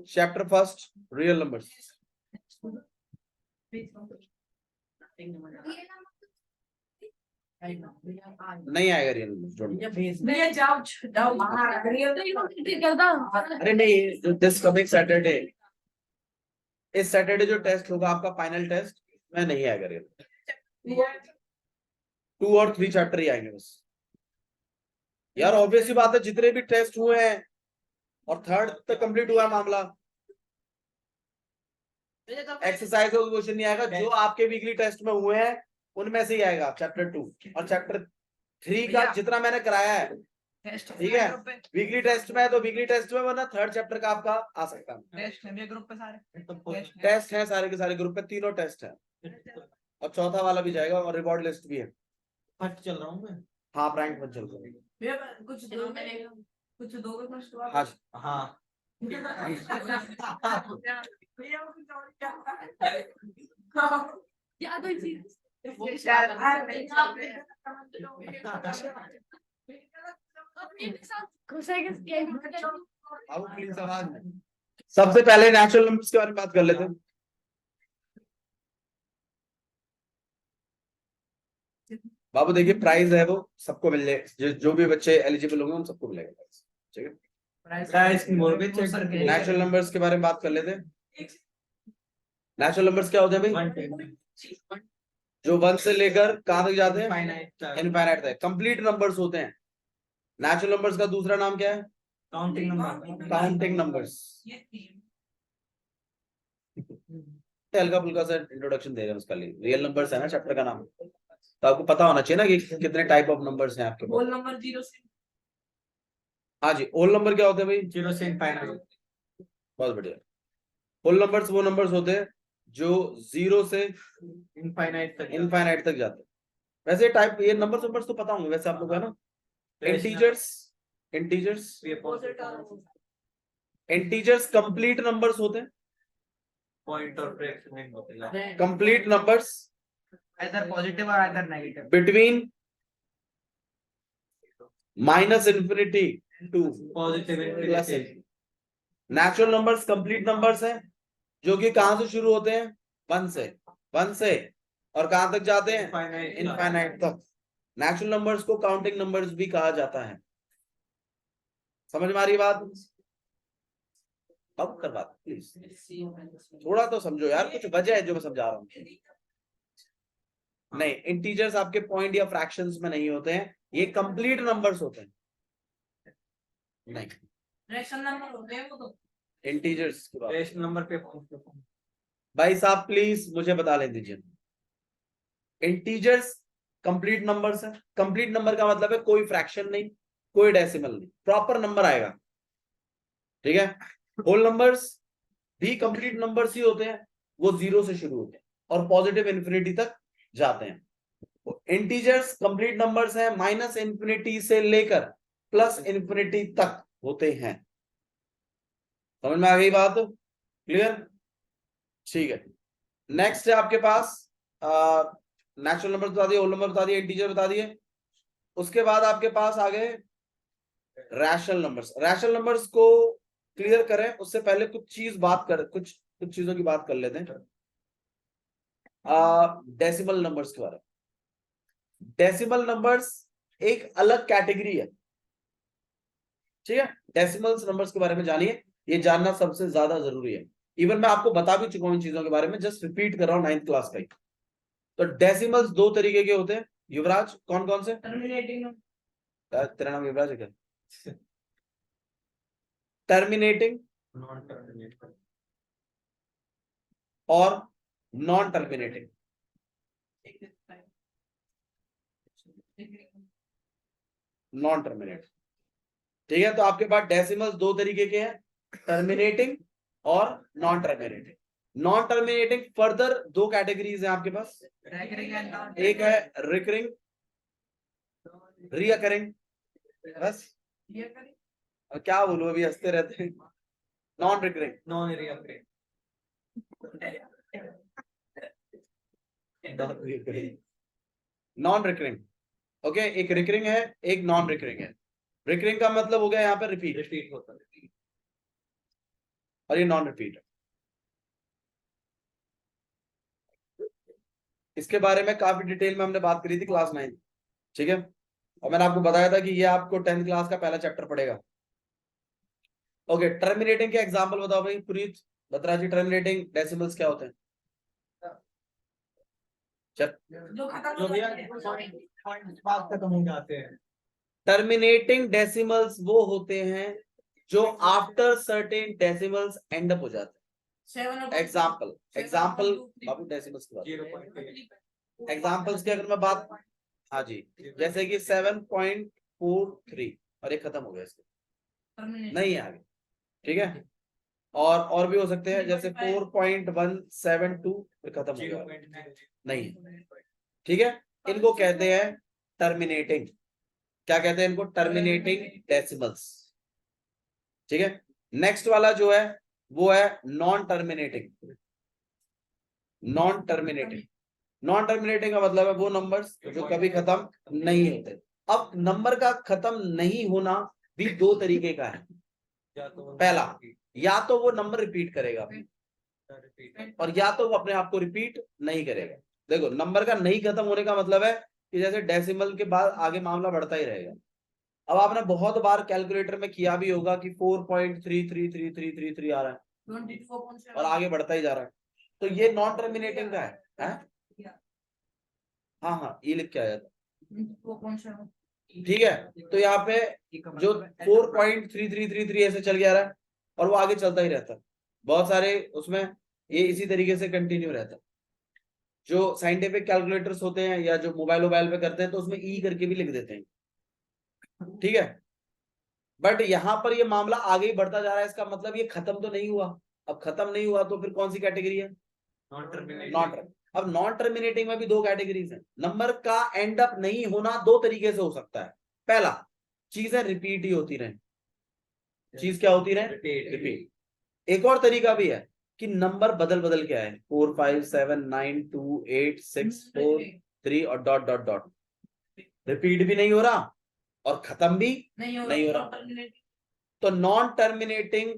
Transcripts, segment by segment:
Chapter first real numbers. नहीं आएगा real number. अरे नहीं, दिस कमिंग सैटरडे, इस सैटरडे जो टेस्ट होगा आपका फाइनल टेस्ट, मैं नहीं आएगा रियल। 2 और 3 चैप्टर ही आएंगे बस यार। ऑब्वियस सी बात है, जितने भी टेस्ट हुए हैं और 3rd तक कंप्लीट हुआ है मामला, एक्सरसाइज का क्वेश्चन नहीं आएगा। जो आपके वीकली टेस्ट में हुए हैं उनमें से ही आएगा चैप्टर 2 और चैप्टर 3 का जितना मैंने कराया है। ठीक है, वीकली टेस्ट में है तो वीकली टेस्ट में, वरना 3rd चैप्टर का आपका आ सकता है। ग्रुप पे सारे टेस्ट है, सारे के सारे ग्रुप पे 3 टेस्ट है और चौथा वाला भी जाएगा और रिवॉर्ड लिस्ट भी है। चल रहा हूँ मैं। हाँ, प्रैंक में चल रहा है। कुछ दो हाँ हाँ क्या कोई चीज सबसे पहले नेचुरल नंबर्स के बारे में बात कर लेते हैं। बाबू देखिए, प्राइस है वो सबको मिल जाए, जो भी बच्चे एलिजिबल होंगे उन सबको मिलेगा प्राइस। ठीक है, नेचुरल नंबर्स के बारे में बात कर लेते हैं। नेचुरल नंबर्स क्या होते हैं भाई? जो 1 से लेकर कहां तक जाते हैं? इनफाइनाइट तक। कंप्लीट नंबर्स होते हैं। नेचुरल नंबर्स का दूसरा नाम क्या है? Counting number. Counting numbers. हल्का फुल्का सा इंट्रोडक्शन दे रहे हैं उसका लिए। रियल नंबर्स है ना चैप्टर का नाम, तो आपको पता होना चाहिए ना कि कितने टाइप ऑफ नंबर्स हैं आपके पास। होल नंबर 0 से, हाँ जी, होल नंबर क्या होते हैं भाई? 0 से इनफाइनाइट। बहुत बढ़िया। होल नंबर्स वो नंबर्स होते हैं जो 0 से इनफाइनाइट तक जाते हैं। वैसे टाइप ये नंबर्स तो पता होंगे वैसे आप लोग को, है ना? इंटीजर्स कंप्लीट नंबर्स होते हैं। पॉइंट और फ्रैक्शन नहीं होते। कंप्लीट नंबर्स इधर पॉजिटिव और इधर negative. Between -∞ to positive plus. Natural numbers complete numbers हैं जो कि कहां से शुरू होते हैं? 1 से और कहां तक जाते हैं? इनफाइनाइट तक। नेचुरल नंबर्स को काउंटिंग नंबर्स भी कहा जाता है। समझ में आ रही बात? अब कर बात प्लीज, थोड़ा तो समझो यार, कुछ वजह है जो मैं समझा रहा हूँ। नहीं, इंटीजर्स आपके पॉइंट या फ्रैक्शंस में नहीं होते हैं, ये कंप्लीट नंबर्स होते हैं। नहीं, रैशनल नंबर होते हैं वो तो। इंटीजर्स की बात। रैशनल नंबर पे भाई साहब प्लीज मुझे बता ले दीजिए, इंटीजर्स कंप्लीट नंबर्स है। कंप्लीट नंबर का मतलब है कोई फ्रैक्शन नहीं, कोई डेसिमल नहीं, प्रॉपर नंबर आएगा। ठीक है, होल नंबर्स भी कंप्लीट नंबर्स ही होते हैं, वो 0 से शुरू होते हैं और पॉजिटिव इन्फिनिटी तक जाते हैं। इंटीजर्स कंप्लीट नंबर्स हैं, -∞ से लेकर +∞ तक होते हैं। समझ में आ गई बात? क्लियर? ठीक है, नेक्स्ट है आपके पास नेचुरल नंबर बता दिए, होल नंबर बता दिए, इंटीजर बता दिए। उसके बाद आपके पास आ गए रैशनल नंबर्स। रैशनल नंबर्स को क्लियर करें उससे पहले कुछ चीजों की बात कर लेते हैं। डेसिमल नंबर्स के बारे में। डेसिमल नंबर्स एक अलग कैटेगरी है। ठीक है, डेसिमल्स नंबर्स के बारे में जानिए, ये जानना सबसे ज्यादा जरूरी है। इवन मैं आपको बता भी चुका हूं इन चीजों के बारे में, जस्ट रिपीट कर रहा हूं 9th क्लास का ही। तो डेसिमल्स 2 तरीके के होते हैं। युवराज कौन कौन से? तेरा नाम युवराज है क्या? टर्मिनेटिंग और नॉन टर्मिनेटिंग। Non terminating. ठीक है, तो आपके पास डेसिमल्स 2 तरीके के हैं, टर्मिनेटिंग और non terminating. Non terminating further 2 categories हैं आपके पास। एक है रिकरिंग, रिकरिंग, बस और क्या बोलूं, अभी हंसते रहते हैं। Non recurring, non recurring. Okay, एक रिकरिंग है, एक नॉन रिकरिंग है। रिकरिंग का मतलब हो गया यहाँ पे रिपीट होता है, और ये नॉन रिपीट है। इसके बारे में काफी डिटेल में हमने बात करी थी क्लास 9, ठीक है, और मैंने आपको बताया था कि ये आपको 10th क्लास का पहला चैप्टर पड़ेगा। ओके, टर्मिनेटिंग के एग्जांपल बताओ भाई, पुनीत बत्रा जी, टर्मिनेटिंग डेसिमल्स क्या होते हैं? जो खत्म हो जाते हैं, बात खत्म हो जाते हैं। टर्मिनेटिंग डेसिमल्स वो होते हैं जो after certain decimals and up हो जाते हैं। एग्जाम्पल बाबू डेसिमल्स की बात, एग्जाम्पल्स की अगर मैं बात, हाँ जी, जैसे कि 7.43 और ये खत्म हो गया, इसके नहीं है आगे, ठीक है, और भी हो सकते हैं, जैसे 4.172 फिर खत्म हो गया, नहीं है, ठीक है। इनको कहते हैं टर्मिनेटिंग, क्या कहते हैं इनको? टर्मिनेटिंग डेसिमल्स, ठीक है। नेक्स्ट वाला जो है वो है non terminating. Non terminating, non terminating का मतलब है वो नंबर्स जो कभी खत्म नहीं होते। अब नंबर का खत्म नहीं होना भी दो तरीके का है। पहला, या तो वो नंबर रिपीट करेगा और या तो वो अपने आप को रिपीट नहीं करेगा। देखो, नंबर का नहीं खत्म होने का मतलब है कि जैसे डेसिमल के बाद आगे मामला बढ़ता ही रहेगा। अब आपने बहुत बार कैलकुलेटर में किया भी होगा कि 4.33333 आ रहा है और आगे बढ़ता ही जा रहा है, तो ये नॉन टर्मिनेटिंग का है? हाँ हाँ, ये लिख के आया था, ठीक है। तो यहाँ पे जो 4.3333 ऐसे चल गया रहा है और वो आगे चलता ही रहता है, बहुत सारे उसमें ये इसी तरीके से कंटिन्यू रहता है। जो साइंटिफिक कैलकुलेटर्स होते हैं या जो मोबाइल पे करते हैं तो उसमें ई करके भी लिख देते हैं, ठीक है। बट यहाँ पर ये मामला आगे ही बढ़ता जा रहा है, इसका मतलब ये खत्म तो नहीं हुआ। अब खत्म नहीं हुआ तो फिर कौन सी कैटेगरी है? नॉन। अब नॉन टर्मिनेटिंग में भी दो कैटेगरीज हैं। नंबर का एंड अप नहीं होना दो तरीके से हो सकता है। पहला, चीजें रिपीट ही होती रहे, चीज क्या होती रहे? रिपीट। एक और तरीका भी है कि नंबर बदल बदल के आए, 4 5 7 9 2 8 6 4 3 और डॉट डॉट डॉट, रिपीट भी नहीं हो रहा और खत्म भी नहीं हो रहा। तो नॉन टर्मिनेटिंग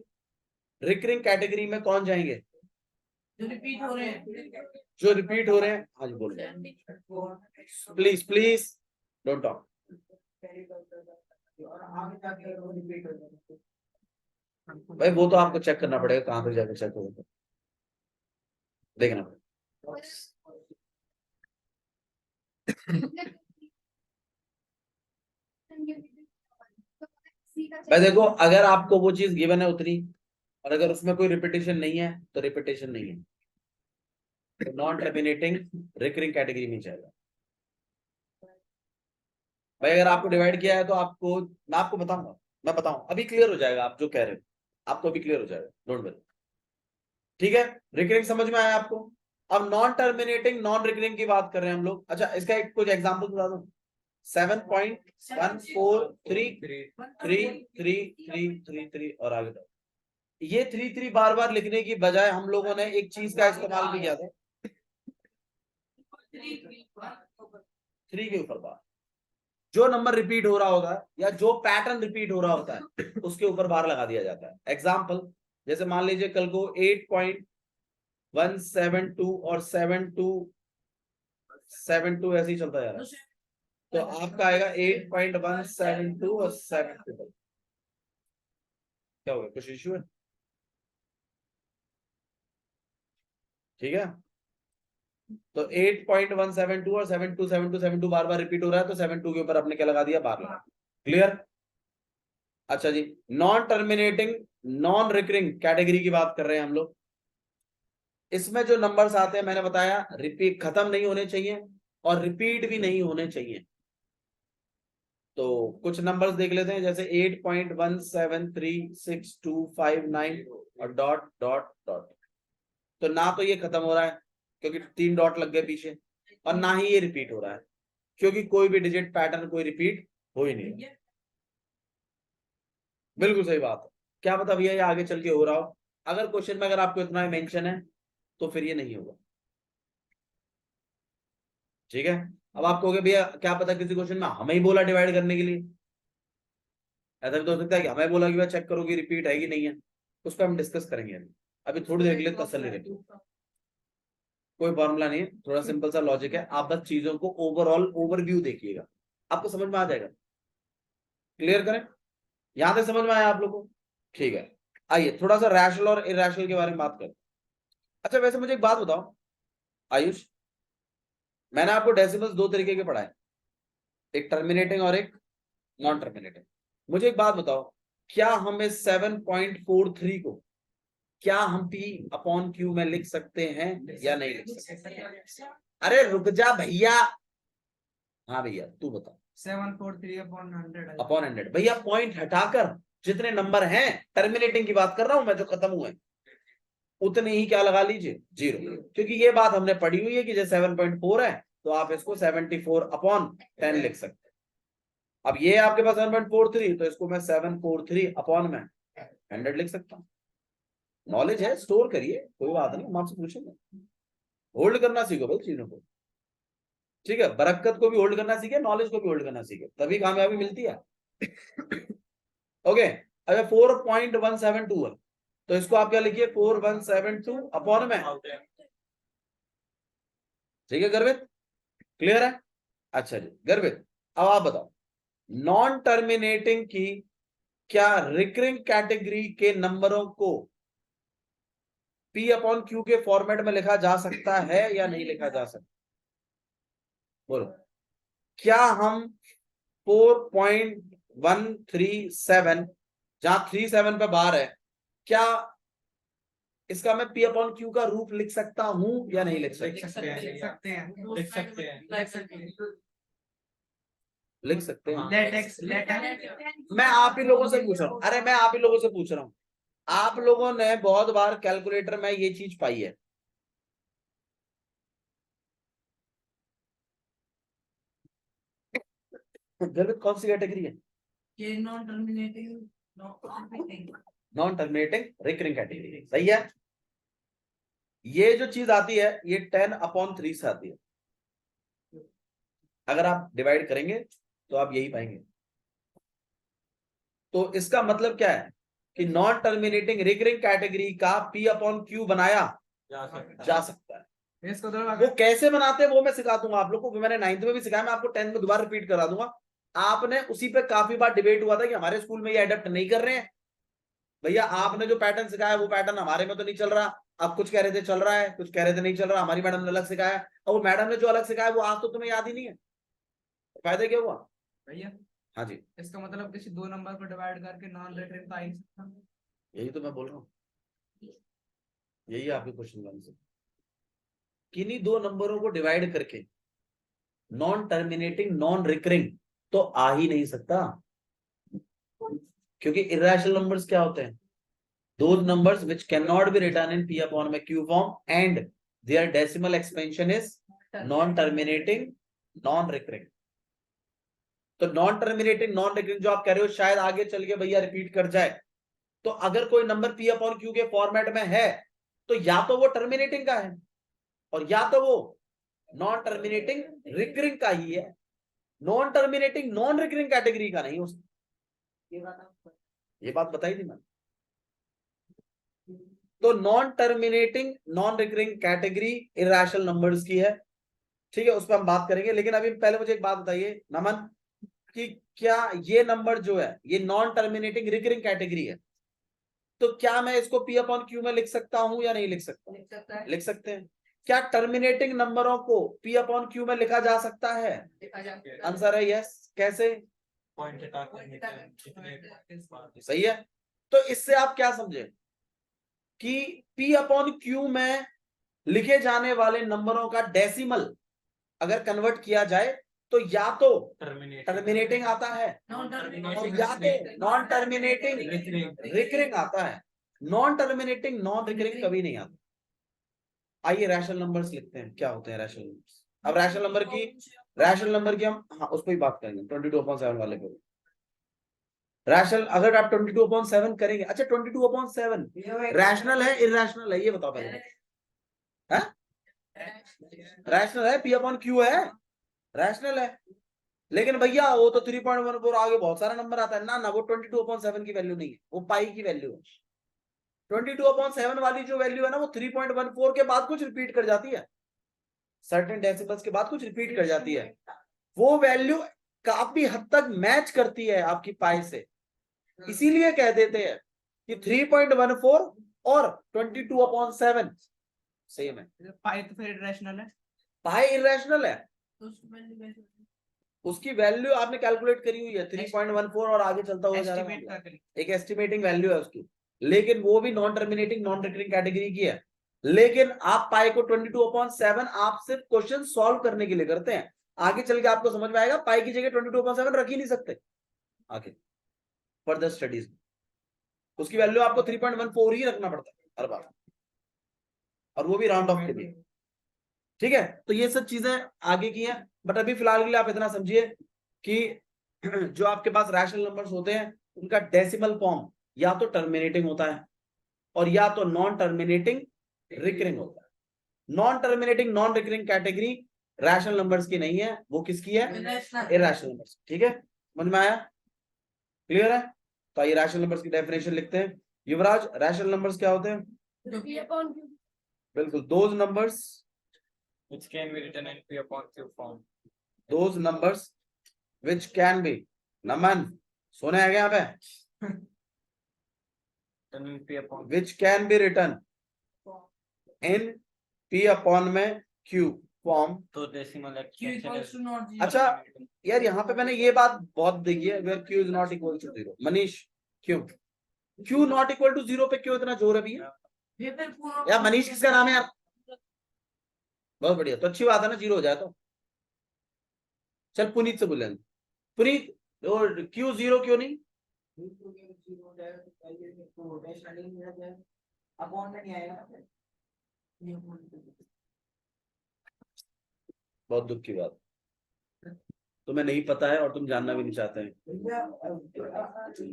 रिकरिंग कैटेगरी में कौन जाएंगे? जो रिपीट हो रहे हैं, जो रिपीट हो रहे हैं। हाँ जी, बोल प्लीज प्लीज डोंट टॉक। भाई वो तो आपको चेक करना पड़ेगा, कहां पे जाकर चेक होगा, देखना पड़ेगा। भाई देखो, अगर आपको वो चीज गिवन है उतनी और अगर उसमें कोई रिपीटेशन नहीं है तो रिपीटेशन नहीं है, तो नॉन टर्मिनेटिंग रिकरिंग कैटेगरी में जाएगा। भाई अगर आपको डिवाइड किया है तो आपको, मैं आपको बताऊंगा, मैं बताऊं अभी क्लियर हो जाएगा, आप जो कह रहे हो आपको अभी क्लियर हो जाएगा, डोंट वरी, ठीक है। रिकरिंग समझ में आया आपको? अब नॉन टर्मिनेटिंग नॉन रिकरिंग की बात कर रहे हैं हम लोग। अच्छा, इसका एक कुछ एग्जांपल बता दो। 7.1433333 और आगे तक, ये 3 बार बार लिखने की बजाय हम लोगों ने एक चीज का इस्तेमाल भी किया था, 3 के ऊपर बार। जो नंबर रिपीट हो रहा होता है या जो पैटर्न रिपीट हो रहा होता है उसके ऊपर बार लगा दिया जाता है। एग्जाम्पल, जैसे मान लीजिए कल को 8.172 और 7272 ऐसे ही चलता जा रहा है, तो आपका आएगा 8.172 और 72। क्या होगा, कुछ इश्यू है? ठीक है, तो 8.172 और 7272 बार बार रिपीट हो रहा है, तो 72 के ऊपर आपने क्या लगा दिया? बार लगा। क्लियर? अच्छा जी, non terminating non recurring category की बात कर रहे हैं हम लोग। इसमें जो नंबर्स आते हैं मैंने बताया, रिपीट, खत्म नहीं होने चाहिए और रिपीट भी नहीं होने चाहिए। तो कुछ नंबर्स देख लेते हैं, जैसे 8.1736259 और डॉट डॉट डॉट। तो ना तो ये खत्म हो रहा है क्योंकि 3 डॉट लग गए पीछे, और ना ही ये रिपीट हो रहा है क्योंकि कोई भी डिजिट पैटर्न कोई रिपीट हो ही नहीं। बिल्कुल सही बात है। क्या पता भैया ये आगे चल के हो रहा हो, अगर क्वेश्चन में अगर आपको इतना मेंशन है तो फिर ये नहीं होगा, ठीक है। अब आप कहोगे भैया क्या पता किसी क्वेश्चन में हमें ही बोला डिवाइड करने के लिए, ऐसा भी तो हो सकता है कि हमें बोला कि भाई चेक करो कि रिपीट है कि नहीं है, उस पर हम डिस्कस करेंगे अभी थोड़ी देर के लिए तसल्ली रखिए। कोई फॉर्मूला नहीं है, थोड़ा सिंपल सा लॉजिक है, आप बस चीजों को ओवरऑल ओवरव्यू देखिएगा, आपको समझ में आ जाएगा। क्लियर करें, यहां तक समझ में आया आप लोगों को? ठीक है, आइए थोड़ा सा रैशनल और इरैशनल के बारे में बात करें। अच्छा वैसे मुझे एक बात बताओ आयुष, मैंने आपको डेसिमल्स दो तरीके के पढ़ाए, एक टर्मिनेटिंग और एक नॉन टर्मिनेटिंग। मुझे एक बात बताओ, क्या हम इस 7.43 को क्या हम P अपॉन Q में लिख सकते हैं या नहीं लिख सकते? अरे रुक जा भैया, हाँ भैया तू बता। 743 अपॉन 100 अपॉन 100 भैया, पॉइंट हटाकर जितने नंबर हैं, टर्मिनेटिंग की बात कर रहा हूं मैं, जो खत्म हुए उतने ही क्या लगा लीजिए, 0, क्योंकि ये बात हमने पढ़ी हुई है कि जैसे 7.4 है तो आप इसको 74 अपॉन 10 लिख सकते हैं। अब ये आपके पास 7.43, तो इसको मैं 743 अपॉन में 100 लिख सकता हूँ। नॉलेज है, स्टोर करिए, कोई बात नहीं, हम आपसे पूछेंगे। होल्ड करना सीखो भाई चीजों को, ठीक है, बरकत को भी होल्ड करना सीखे, नॉलेज को भी होल्ड करना सीखे, तभी कामयाबी मिलती है। ओके, अगर 4.172 है तो इसको आप क्या लिखिए, 4172 अपॉन में, ठीक है गर्वित, क्लियर है? अच्छा जी गर्वित, अब आप बताओ नॉन टर्मिनेटिंग की क्या रिकरिंग कैटेगरी के नंबरों को P अपॉन Q के फॉर्मेट में लिखा जा सकता है या नहीं लिखा जा सकता? बोलो, क्या हम 4.137 जहां 37 पे बार है, क्या इसका मैं P अपॉन Q का रूप लिख सकता हूं या नहीं लिख सकता? लिख सकते हैं लिख सकते हैं लिख सकते हैं लिख सकते हैं। लेट मैं आप ही लोगों से पूछ रहा हूं, अरे मैं आप ही लोगों से पूछ रहा हूं, आप लोगों ने बहुत बार कैलकुलेटर में ये चीज पाई है, गर्वित कौन सी कैटेगरी है? ये non terminating non terminating recurring category, सही है। ये जो चीज आती है ये 10/3 से आती है, अगर आप डिवाइड करेंगे तो आप यही पाएंगे। तो इसका मतलब क्या है कि नॉन टर्मिनेटिंग रिकरिंग कैटेगरी का P अपॉन Q बनाया जा सकता है। इसको तो वो कैसे बनाते हैं वो मैं सिखा दूंगा आप लोग को, मैंने 9th में भी सिखाया, मैं आपको 10th में दोबारा रिपीट करा दूंगा। आपने उसी पे काफी बार डिबेट हुआ था कि हमारे स्कूल में ये अडेप्ट नहीं कर रहे हैं। भैया आपने जो पैटर्न सिखाया वो पैटर्न हमारे में तो नहीं चल रहा, आप कुछ कह रहे थे चल रहा है, कुछ कह रहे थे नहीं चल रहा, हमारी मैडम ने अलग सिखाया, और वो मैडम ने जो अलग सिखाया वो आज तो तुम्हें याद ही नहीं है, फायदा क्या हुआ? भैया हाँ जी, इसका मतलब किसी दो नंबर को डिवाइड करके नॉन रिकरिंग का आ ही नहीं सकता। यही तो मैं बोल रहा हूँ, यही आपके क्वेश्चन का आंसर, किन्हीं दो नंबरों को डिवाइड करके नॉन टर्मिनेटिंग नॉन रिकरिंग तो आ ही नहीं सकता, क्योंकि इरेशनल नंबर्स क्या होते हैं, those numbers which cannot be written in P upon में Q form and their decimal expansion is non terminating non recurring। तो नॉन टर्मिनेटिंग नॉन रिकरिंग जो आप कह रहे हो शायद आगे चल के भैया रिपीट कर जाए, तो अगर कोई नंबर P अपॉन Q के फॉर्मेट में है तो या तो वो टर्मिनेटिंग का है और या तो वो नॉन टर्मिनेटिंग रिकरिंग का ही है, non terminating non recurring category का नहीं हो सकता। ये बात बताई थी मैंने। तो non terminating non recurring category irrational numbers की है, ठीक है, उस पर हम बात करेंगे, लेकिन अभी पहले मुझे एक बात बताइए नमन, कि क्या ये नंबर जो है ये नॉन टर्मिनेटिंग रिकरिंग कैटेगरी है, तो क्या मैं इसको P अपॉन Q में लिख सकता हूं या नहीं लिख सकता? लिख सकते हैं। क्या टर्मिनेटिंग नंबरों को P अपॉन Q में लिखा जा सकता है? आंसर है यस। कैसे? पॉइंट सही है। तो इससे आप क्या समझे कि P अपॉन Q में लिखे जाने वाले नंबरों का डेसिमल अगर कन्वर्ट किया जाए तो या तो टर्मिनेटिंग आता है और या तो नॉन टर्मिनेटिंग रिकरिंग आता है, नॉन टर्मिनेटिंग नॉन रिकरिंग कभी नहीं आता। आइए रैशनल नंबर्स लिखते हैं, क्या होते हैं रैशनल नंबर्स। अब रैशनल नंबर की हम हाँ उस पर ही बात करेंगे, 22/7 वाले पे। रैशनल अगर आप 22/7 करेंगे, अच्छा 22/7 रैशनल है इरैशनल है ये बताओ पहले। रैशनल है, P अपॉन Q है, रैशनल है। लेकिन भैया वो तो 3.14 आगे बहुत सारा नंबर आता है ना, ना वो 22/7 की वैल्यू नहीं है, वो पाई की वैल्यू है। 22/7 वाली जो वैल्यू है ना, वो 3.14 के बाद कुछ रिपीट कर जाती है, सर्टेन डेसिमल्स के बाद कुछ रिपीट कर जाती है। वो वैल्यू काफी हद तक मैच करती है आपकी पाई से, इसीलिए कह देते हैं कि 3.14 और 22/7 सेम है। पाई तो फिर इरेशनल है। पाई इरेशनल है, तो उसकी वैल्यू कैसे होगी? उसकी वैल्यू आपने कैलकुलेट करी हुई है 3.14 और आगे चलता हुआ जा रहा एस्टिमेट है, करके एक एस्टिमेटिंग वैल्यू है उसकी, लेकिन वो भी non terminating non recurring category की है। लेकिन आप पाई को 22/7 आप सिर्फ क्वेश्चन सॉल्व करने के लिए करते हैं, आगे चल के आपको समझ में आएगा पाई की जगह 22/7 रख ही नहीं सकते आगे फर्दर स्टडीज में, उसकी वैल्यू आपको 3.14 ही रखना पड़ता है हर बार, और वो भी राउंड ऑफ के लिए। ठीक है, तो ये सब चीजें आगे की हैं, बट अभी फिलहाल के लिए आप इतना समझिए कि जो आपके पास रैशनल नंबर्स होते हैं उनका डेसिमल फॉर्म या तो टर्मिनेटिंग होता है और या तो नॉन टर्मिनेटिंग रिकरिंग होता है। Non terminating non recurring category rational numbers की नहीं है, वो किसकी है? Irrational numbers. ठीक है, समझ में आया? क्लियर है? तो आइए रैशनल नंबर्स की डेफिनेशन लिखते हैं। युवराज, रैशनल नंबर्स क्या होते हैं? जो P upon Q। बिल्कुल, those numbers which can be written in P upon Q form. those numbers which can be, नमन सोने आ गया यहाँ पे, Written in P upon which can be written in P upon में Q फॉर्म। तो decimal Q extension equals is to not 0। अच्छा यार, यहाँ पे मैंने ये बात बहुत देखी है, where Q is not equal to 0। Manish, क्यों Q not equal to 0 पे क्यों इतना जोर है भैया? ये फिर पूरा यार मनीष किसका नाम है यार? बहुत बढ़िया, तो अच्छी बात है ना, 0 हो जाए तो। चल पुनीत से बोलेंगे, पुनीत और Q 0 क्यों नहीं? अपॉन में नहीं आएगा। बहुत दुख की बात, तुम्हें नहीं पता है और तुम जानना भी नहीं चाहते हैं।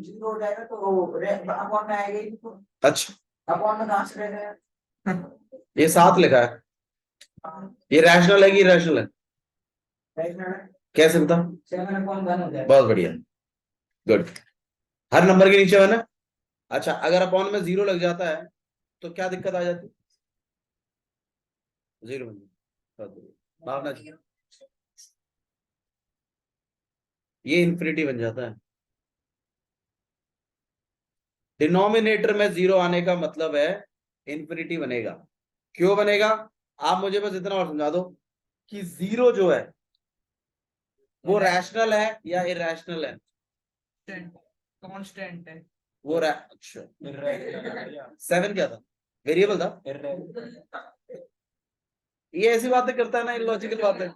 जीरो हो जाएगा तो अपॉन में आएगा ही नहीं तो। अच्छा, अपॉन में कहाँ से रहेगा? ये 7 लिखा है, ये रैशनल है कि इरैशनल है? कैसे बता? 7/1 हो जाएगा। बहुत बढ़िया, गुड। हर नंबर के नीचे 1 है। अच्छा, अगर अपॉन में 0 लग जाता है तो क्या दिक्कत आ जाती? 0 बन जाता। बहुत बढ़िया भावना जी, ये इंफिनिटी बन जाता है। डिनोमिनेटर में 0 आने का मतलब है इंफिनिटी बनेगा। क्यों बनेगा? आप मुझे बस इतना और समझा दो कि 0 जो है वो रैशनल है या इरैशनल है? कांस्टेंट है। वो अच्छा, irrational. 7 क्या था? वेरिएबल था। Irrational. ये ऐसी बातें करता है ना, इलॉजिकल बातें।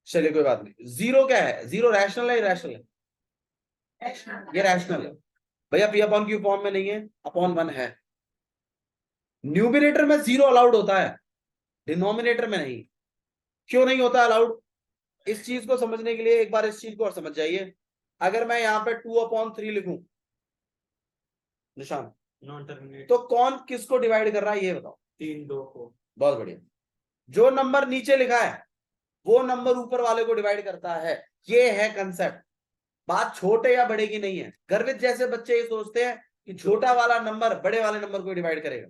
चलिए कोई बात नहीं। 0 क्या है? 0 रैशनल है इरैशनल है? ये रैशनल है भैया, पी अपॉन क्यू फॉर्म में नहीं है, अपॉन 1 है। न्यूमिनेटर में 0 अलाउड होता है, डिनोमिनेटर में नहीं। क्यों नहीं होता अलाउड? इस चीज को समझने के लिए एक बार इस चीज को और समझ जाइए। अगर मैं यहाँ पे 2/3 लिखूं निशान, Non terminating. तो कौन किसको डिवाइड कर रहा है ये बताओ? 3 2 को. बहुत बढ़िया। जो नंबर नीचे लिखा है वो नंबर ऊपर वाले को डिवाइड करता है, ये है कंसेप्ट। बात छोटे या बड़े की नहीं है। गर्वित जैसे बच्चे ये सोचते हैं कि छोटा वाला नंबर बड़े वाले नंबर को डिवाइड करेगा।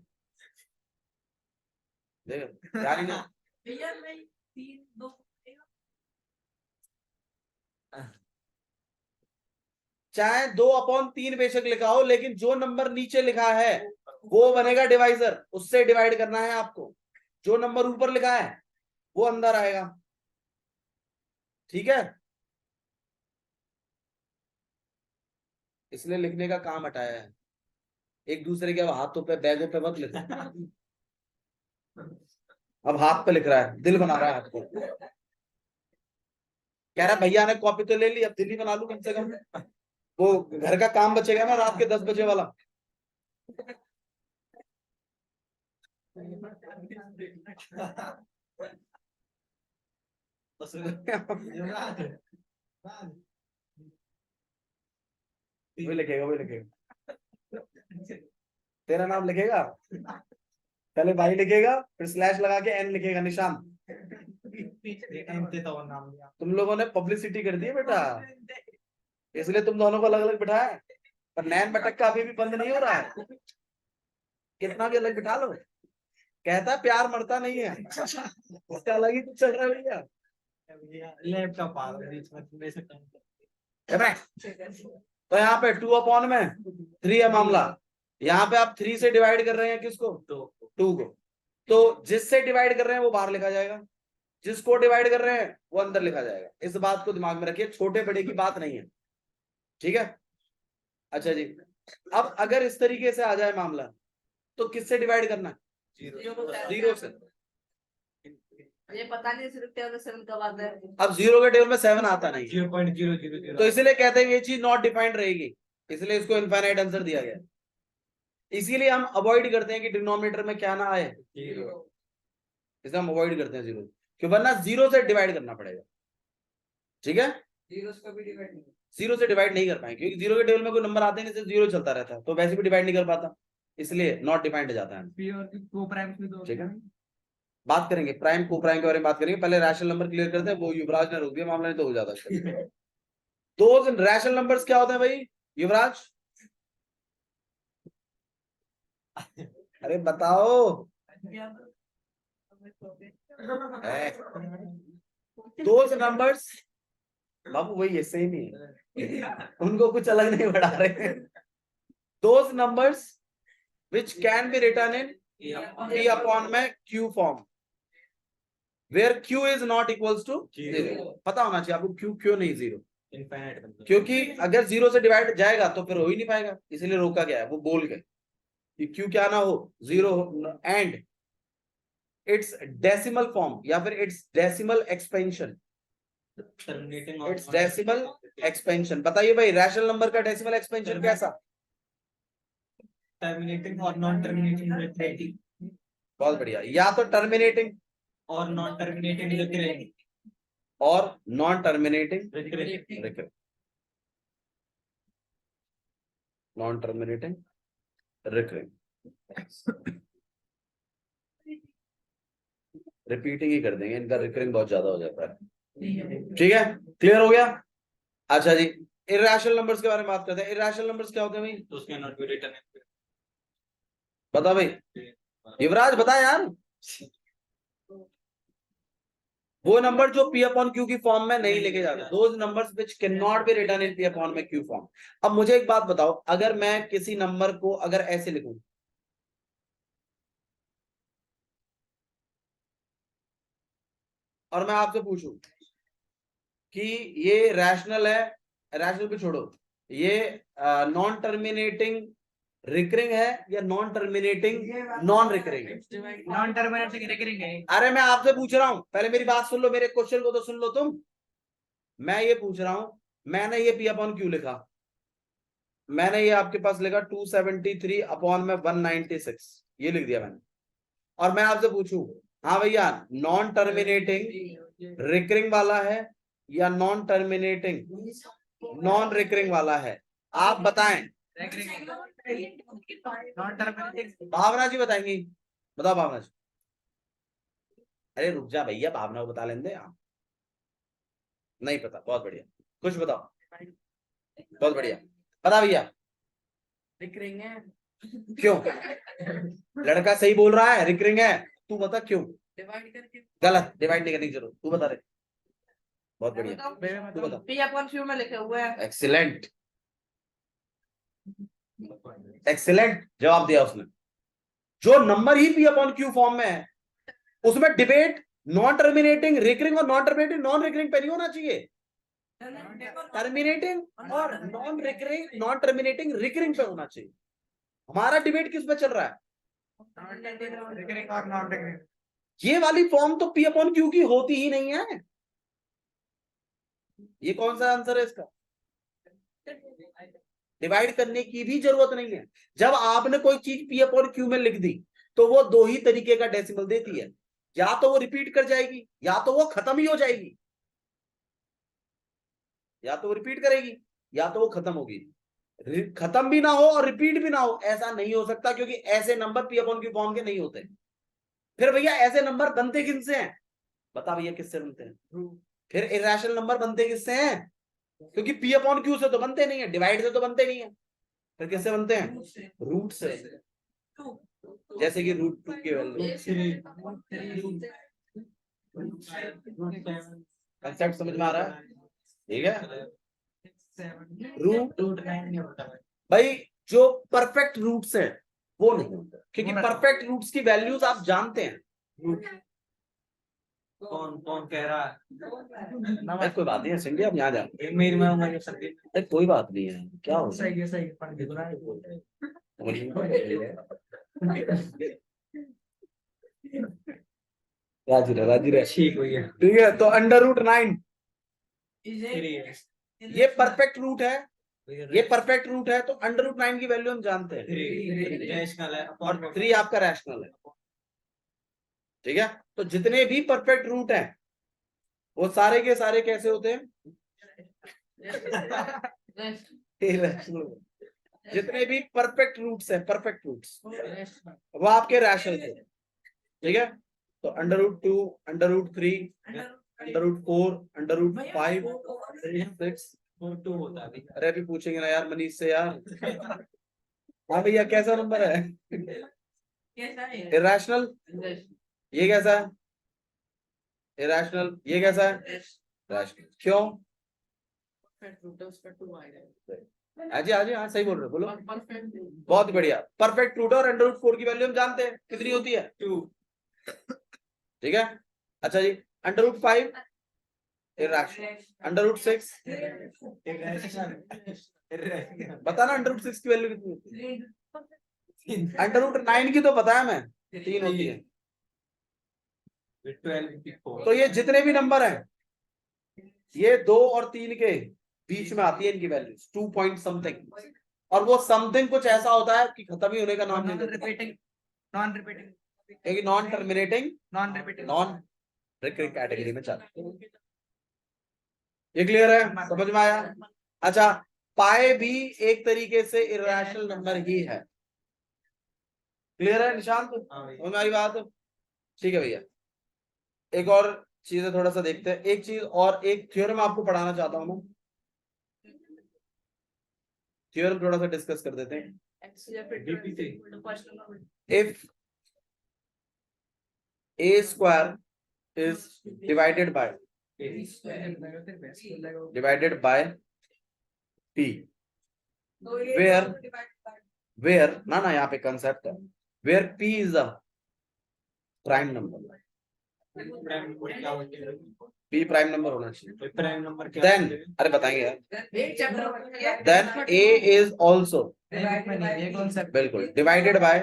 देखो यार नहीं। भैया नहीं 3 2 चाहे 2/3 बेशक लिखा हो, लेकिन जो नंबर नीचे लिखा है वो बनेगा डिवाइजर, उससे डिवाइड करना है आपको। जो नंबर ऊपर लिखा है वो अंदर आएगा। ठीक है, इसलिए लिखने का काम हटाया है। एक दूसरे के अब हाथों पे बैगों पे मत लिखो। अब हाथ पे लिख रहा है, दिल बना रहा है हाथ को। कह रहा भैया ने कॉपी तो ले ली, अब दिल ही बना लूं कम से कम, वो घर का काम बचेगा ना रात के 10 बजे वाला। वही लिखेगा, वही लिखेगा, तेरा नाम लिखेगा। पहले भाई लिखेगा, फिर स्लैश लगा के एन लिखेगा, निशान। तुम लोगों ने पब्लिसिटी कर दी है बेटा, इसलिए तुम दोनों को अलग अलग बिठाया है। पर नैन भटक का अभी भी बंद नहीं हो रहा है, कितना भी अलग बिठा लो, कहता है प्यार मरता नहीं है, उसका अलग ही कुछ चल रहा है भैया। लैपटॉप आ गया बीच में, ले सकते हैं। तो यहाँ पे 2 में 3 है मामला, यहाँ पे आप 3 से डिवाइड कर रहे हैं किसको, 2 को, तो जिससे डिवाइड कर रहे हैं वो बाहर लिखा जाएगा, जिसको डिवाइड कर रहे हैं वो अंदर लिखा जाएगा। इस बात को दिमाग में रखिए, छोटे बड़े की बात नहीं है, ठीक है। अच्छा जी, अब अगर इस तरीके से आ जाए मामला, तो किससे डिवाइड करना है, 0 से। ये पता नहीं सिर्फ टेबल 7 कब आता है। अब 0 के टेबल में 7 आता नहीं, 0.000 तो इसलिए कहते हैं ये चीज नॉट डिफाइंड रहेगी, इसलिए इसको इनफाइनाइट आंसर दिया गया। इसीलिए हम अवॉइड करते हैं कि डिनोमिनेटर में क्या ना आए, इसलिए हम अवॉइड करते हैं 0, क्यों, वरना 0 से डिवाइड करना पड़ेगा, ठीक है। 0 से डिवाइड नहीं कर पाएंगे, क्योंकि 0 के टेबल में कोई नंबर आते नहीं, सिर्फ 0 चलता रहता है, तो वैसे भी डिवाइड नहीं कर पाता, इसलिए नॉट डिफाइंड जाता है, ठीक है। बात करेंगे प्राइम को प्राइम के बारे में बात करेंगे, पहले रैशनल नंबर क्लियर करते हैं, वो युवराज ने रोक दिया मामला, नहीं तो हो जाता है। दो रैशनल नंबर्स क्या होते हैं भाई युवराज, अरे बताओ, दो नंबर्स बाबू वही है, सेम ही है, उनको कुछ अलग नहीं बढ़ा रहे हैं। Those numbers which can be written in P upon में Q form, where Q is not equals to 0। पता होना चाहिए आपको Q क्यों नहीं 0, क्योंकि अगर 0 से डिवाइड जाएगा तो फिर हो ही नहीं पाएगा, इसलिए रोका गया है, वो बोल गए कि Q क्या ना हो 0 एंड इट्स डेसिमल फॉर्म या फिर it's decimal expansion, it's decimal expansion. बताइए भाई रैशनल नंबर का डेसिमल एक्सपेंशन कैसा, टर्मिनेटिंग और नॉन टर्मिनेटिंग रिकरिंग, बहुत बढ़िया, या तो टर्मिनेटिंग और नॉन टर्मिनेटिंग रिकरिंग, और non terminating recurring, non terminating recurring. Repeating ही कर देंगे, इनका रिकरिंग बहुत ज्यादा हो जाता है, ठीक है, क्लियर हो गया। अच्छा जी, इरैशनल नंबर्स के बारे में बात करते हैं। इरैशनल नंबर्स क्या होते हैं भाई, तो उसके नॉट बी रिटन, बता भाई युवराज, बता यार। वो नंबर जो P अपॉन Q की फॉर्म में नहीं लिखे जाते, those numbers which cannot be written in P upon में Q फॉर्म। अब मुझे एक बात बताओ, अगर मैं किसी नंबर को अगर ऐसे लिखूं, और मैं आपसे पूछूं कि ये रैशनल है, रैशनल भी छोड़ो, ये नॉन टर्मिनेटिंग रिकरिंग है या नॉन टर्मिनेटिंग नॉन रिकरिंग है, नॉन टर्मिनेटिंग रिकरिंग है। अरे मैं आपसे पूछ रहा हूं, पहले मेरी बात सुन लो, मेरे क्वेश्चन को तो सुन लो तुम। मैं ये पूछ रहा हूं, मैंने ये P अपॉन Q लिखा, मैंने ये आपके पास लिखा 273 अपॉन में 196, ये लिख दिया मैंने, और मैं आपसे पूछूं हाँ भैया नॉन टर्मिनेटिंग रिकरिंग वाला है या नॉन टर्मिनेटिंग नॉन रिकरिंग वाला है, आप बताएं। नॉन टर्मिनेटिंग भावना जी बताएंगी, बताओ भावना जी। अरे रुक जा भैया, भावना को बता लेंगे आप, नहीं पता, बहुत बढ़िया, कुछ बताओ, बहुत बढ़िया, बता भैया। रिकरिंग है, क्यों, लड़का सही बोल रहा है, रिकरिंग है, तू बता क्यों, डिवाइड करके गलत, डिवाइड नहीं करने की जरूरत, तू बता रहे, बहुत बढ़िया, तू बता। P अपॉन Q में लिखे हुए हैं। एक्सीलेंट, एक्सीलेंट जवाब दिया उसने। जो नंबर ही P अपॉन Q फॉर्म में है उसमें डिबेट नॉन टर्मिनेटिंग रिकरिंग और नॉन टर्मिनेटिंग नॉन रिकरिंग पे नहीं होना चाहिए, टर्मिनेटिंग और non recurring non terminating recurring पे होना चाहिए। हमारा डिबेट किस पे चल रहा है, रिकरिंग और नॉन रिकरिंग। ये वाली फॉर्म तो P अपॉन Q की होती ही नहीं है, ये कौन सा आंसर है इसका, डिवाइड करने की भी जरूरत नहीं है। जब आपने कोई चीज P अपॉन Q में लिख दी तो वो दो ही तरीके का डेसिमल देती है, या तो वो रिपीट कर जाएगी या तो वो खत्म ही हो जाएगी, या तो वो रिपीट करेगी या तो वो खत्म होगी। खत्म भी ना हो और रिपीट भी ना हो ऐसा नहीं हो सकता, क्योंकि ऐसे नंबर P अपॉन Q फॉर्म के नहीं होते। फिर भैया ऐसे नंबर बनते किनसे हैं? बता भैया किससे बनते हैं? फिर इरेशनल नंबर बनते किससे हैं? क्योंकि पी अपॉन क्यू से तो बनते नहीं है, डिवाइड से तो बनते नहीं है, फिर किससे बनते हैं? रूट से। जैसे कि रूट 2 की वैल्यू। कंसेप्ट समझ में आ रहा है? ठीक है। रूट भाई जो परफेक्ट रूट्स हैं वो नहीं होता, क्योंकि परफेक्ट रूट्स की वैल्यूज आप जानते हैं। कौन कौन कह रहा है? भाई कोई बात नहीं है, संडे आप यहाँ जा, मेरी माँ हमारे संदीप। अरे कोई बात नहीं है, क्या हो सही है, सही है, पढ़ के बुला राजी रहे, राजी रहे। ठीक हुई है। ठीक है, तो अंडर रूट 9 Is ये परफेक्ट रूट है, ये परफेक्ट रूट है, तो अंडर रूट 9 की वैल्यू हम जानते हैं, रैशनल है और 3 आपका रैशनल है। ठीक है, तो जितने भी परफेक्ट रूट हैं वो सारे के सारे कैसे होते हैं? irrational। जितने भी परफेक्ट रूट्स हैं, परफेक्ट रूट्स, वो आपके रैशनल थे। ठीक है, तो under root 2, under root 3, under root 4, under root 5, 6। 2 होता है। अरे अभी पूछेंगे ना यार मनीष से यार। हाँ भैया कैसा नंबर है? इरेशनल। ये कैसा है? इरेशनल। ये कैसा है? रैशनल। क्यों? आज आज हाँ सही बोल रहे हो, बोलो। बहुत बढ़िया, परफेक्ट रूट और अंडर रूट 4 की वैल्यू हम जानते हैं कितनी होती है? 2। ठीक है, अच्छा जी, under root 5 irrational, under root 6 बताना अंडर रूट 6 की वैल्यू कितनी होती है? अंडर रूट 9 की तो पता है मैं, 3 होती है। 12 तो ये जितने भी नंबर हैं, ये 2 और 3 के बीच में आती है इनकी वैल्यू 2 पॉइंट समथिंग, और वो समथिंग कुछ ऐसा होता है कि खत्म ही होने का नाम नहीं लेता, नॉन रिपीटिंग क्योंकि non terminating, non repeating non recurring category में चलता है। ये क्लियर है? समझ में आया? अच्छा, पाए भी एक तरीके से इरेशनल नंबर ही है। क्लियर है निशांत? समझ में आई बात? ठीक है भैया, एक और चीजें थोड़ा सा देखते हैं, एक चीज और, एक थ्योरम आपको पढ़ाना चाहता हूं मैं, थ्योरम थोड़ा सा डिस्कस कर देते हैं। If a square is divided by p, where ना ना यहाँ पे कंसेप्ट है, where p is a prime number, p prime number होना चाहिए। प्राइम नंबर क्या? then अरे बताएंगे यार, then a is also बिल्कुल divided by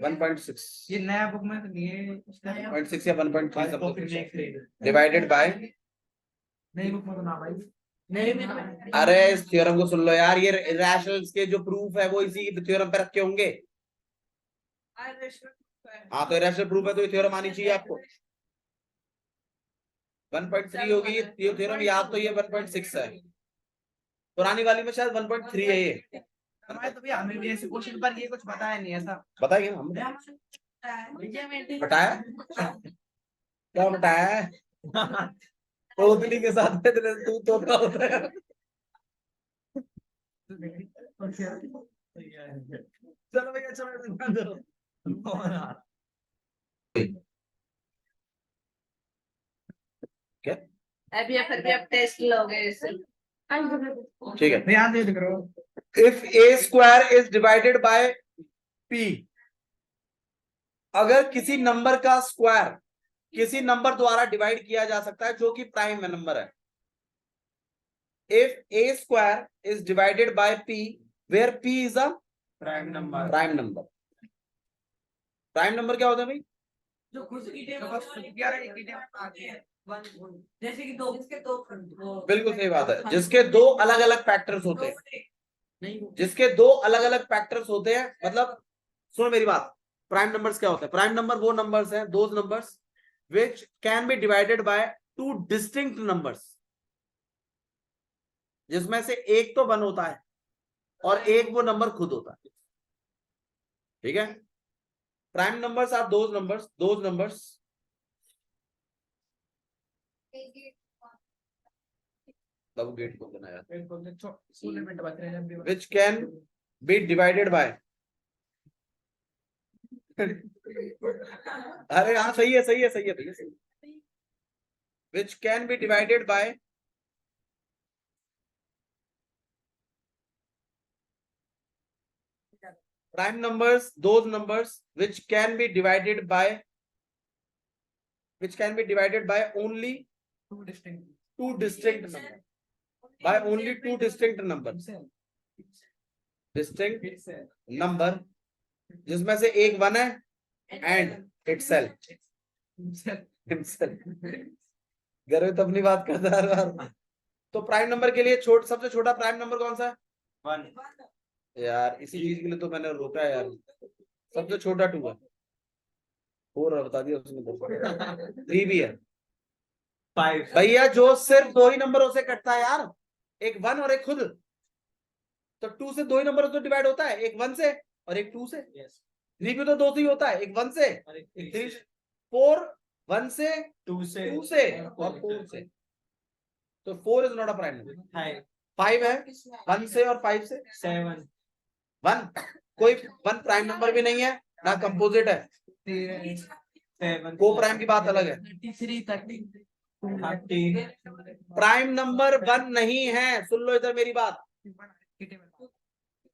1.6, ये नया बुक में तो नहीं है, 1.6 या 1.3 समथिंग, डिवाइडेड बाय, नई बुक में तो ना भाई। अरे इस थ्योरम को सुन लो यार, ये रैशनल्स के जो प्रूफ है वो इसी थ्योरम पे रखे होंगे। हाँ तो रैशनल प्रूफ है तो ये थ्योरम आनी चाहिए आपको। 1.3 होगी ये थ्योरम, याद तो ये 1.6 है, पुरानी वाली में शायद 1.3 है ये। हमारे तो भैया हमें भी ऐसे क्वेश्चन पर ये कुछ बताया नहीं ऐसा। बताएंगे हम, बताया क्या बताया? तोतली के साथ में तू तोता होता है। चलो भैया चलो क्या? अभी फिर भी अब टेस्ट लोगे इसे। ठीक है, ध्यान दे करो। If a square is divided by p, अगर किसी नंबर का स्क्वायर किसी नंबर द्वारा डिवाइड किया जा सकता है जो कि प्राइम नंबर है, if a square is divided by p where p is a prime number. Prime number. Prime number क्या होता है भाई? जो खुद की टेबल आती है जैसे कि दो बिल्कुल सही बात है, जिसके दो अलग अलग फैक्टर्स होते हैं, जिसके दो अलग अलग फैक्टर्स होते हैं, मतलब सुनो मेरी बात, प्राइम नंबर्स क्या होते हैं? प्राइम नंबर वो नंबर्स हैं, those numbers which can be divided by two distinct numbers, जिसमें से एक तो 1 होता है और एक वो नंबर खुद होता है। ठीक है, Prime numbers are those numbers तब गेट को देना यार, which can be divided by अरे हाँ सही है भैया सही है। which can be divided by prime numbers, those numbers which can be divided by only Two distinct. two distinct numbers, by only two distinct numbers, distinct number जिसमें से एक 1 है and itself घर में तो अपनी बात करता है यार। तो प्राइम नंबर के लिए सबसे छोटा प्राइम नंबर कौन सा है? 1 यार इसी चीज के लिए तो मैंने रोका है यार। सबसे छोटा 2 है, 4 बता दिया उसने, 3 भी है 5 भैया। जो सिर्फ 2 ही नंबरों से कटता है यार, एक 1 और एक खुद। तो 2 से 2 ही नंबर तो डिवाइड होता है, एक 1 से और एक 2 से। yes 3 भी तो 2 से ही होता है, एक 1 से, और एक 3 4 1 से 2 से 2 से और 4 से। तो 4 is not a prime number. 5 5 है 1 से और 5 से। 7 1 कोई 1 प्राइम नंबर भी नहीं है ना कंपोजिट है। 7 को प्राइम की बात अलग है। 13 प्राइम नंबर 1 नहीं है, सुन लो इधर मेरी बात।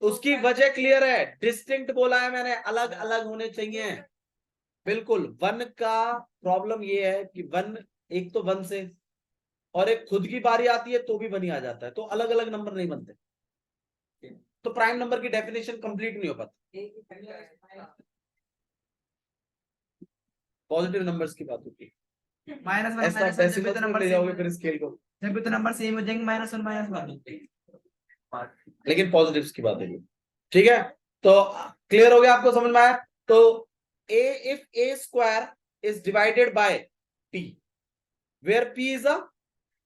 उसकी वजह क्लियर है, डिस्टिंक्ट बोला है मैंने, अलग अलग होने चाहिए बिल्कुल। 1 का प्रॉब्लम ये है कि 1 एक तो 1 से और एक खुद की बारी आती है तो भी 1 ही आ जाता है, तो अलग अलग नंबर नहीं बनते। तो प्राइम नंबर की डेफिनेशन कंप्लीट नहीं हो पाती। पॉजिटिव नंबर्स की बात होती है, -1 ऐसा डेसिमल्स में ले जाओगे फिर स्केल को, जब भी तो नंबर सेम हो जाएंगे -1 -1। लेकिन पॉजिटिव्स की बात है। ठीक है, तो क्लियर हो गया, आपको समझ में आया? तो if a square is divided by p where p is a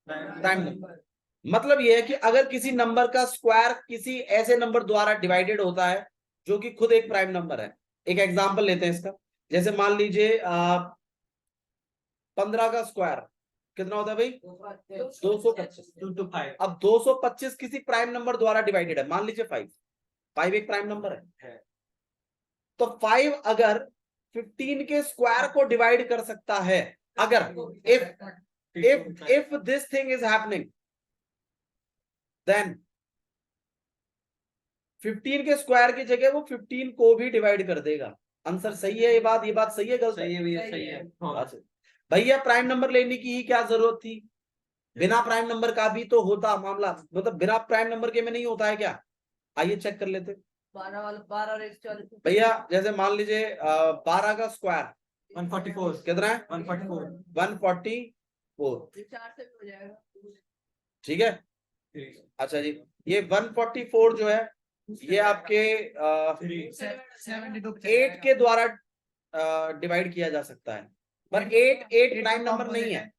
prime number, मतलब ये है कि अगर किसी नंबर का स्क्वायर किसी ऐसे नंबर द्वारा डिवाइडेड होता है जो कि खुद एक प्राइम नंबर है। एक एग्जांपल लेते हैं इसका, जैसे मान लीजिए 15 का स्क्वायर कितना होता है भाई? 225। 2 to 5 अब 225 किसी प्राइम नंबर द्वारा डिवाइडेड है, मान लीजिए 5 एक प्राइम नंबर है। तो 5 अगर 15 के स्क्वायर को डिवाइड कर सकता है, अगर if this thing is happening, then 15 के स्क्वायर की जगह वो 15 को भी डिवाइड कर देगा। आंसर सही है? ये बात सही है गलत? सही है भैया सही है। अच्छा भैया, प्राइम नंबर लेने की ही क्या जरूरत थी? बिना प्राइम नंबर का भी तो होता मामला, मतलब बिना प्राइम नंबर के में नहीं होता है क्या? आइए चेक कर लेते 12 और 140 भैया। जैसे मान लीजिए 12 का स्क्वायर 144 कितना है? 144 144। 4 से भी हो जाएगा। ठीक है, अच्छा जी, ये 144 जो है ये आपके 8 के द्वारा डिवाइड किया जा सकता है, पर 8 प्राइम नंबर नहीं है।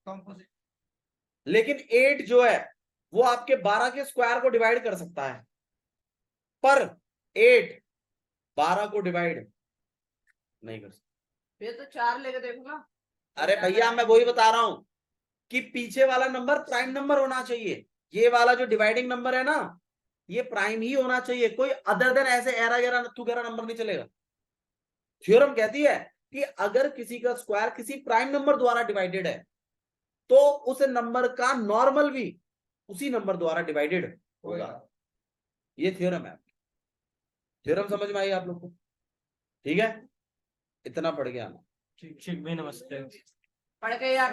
लेकिन 8 जो है वो आपके 12 के स्क्वायर को डिवाइड कर सकता है, पर 8 12 को डिवाइड नहीं कर सकता। ये तो 4 लेके देखो ना। अरे भैया, मैं वही बता रहा हूं कि पीछे वाला नंबर प्राइम नंबर होना चाहिए। ये वाला जो डिवाइडिंग नंबर है ना, ये प्राइम ही होना चाहिए, कोई अदर देन ऐसे एरा गेरा नत्थु गेरा नंबर नहीं चलेगा। थ्योरम कहती है कि अगर किसी का स्क्वायर किसी प्राइम नंबर द्वारा डिवाइडेड है तो उस नंबर का नॉर्मल भी उसी नंबर द्वारा डिवाइडेड होगा। ये थ्योरम है। थ्योरम समझ में आई आप लोग को? ठीक है, इतना पढ़ गया। ठीक ठीक भाई नमस्ते। पढ़ के यार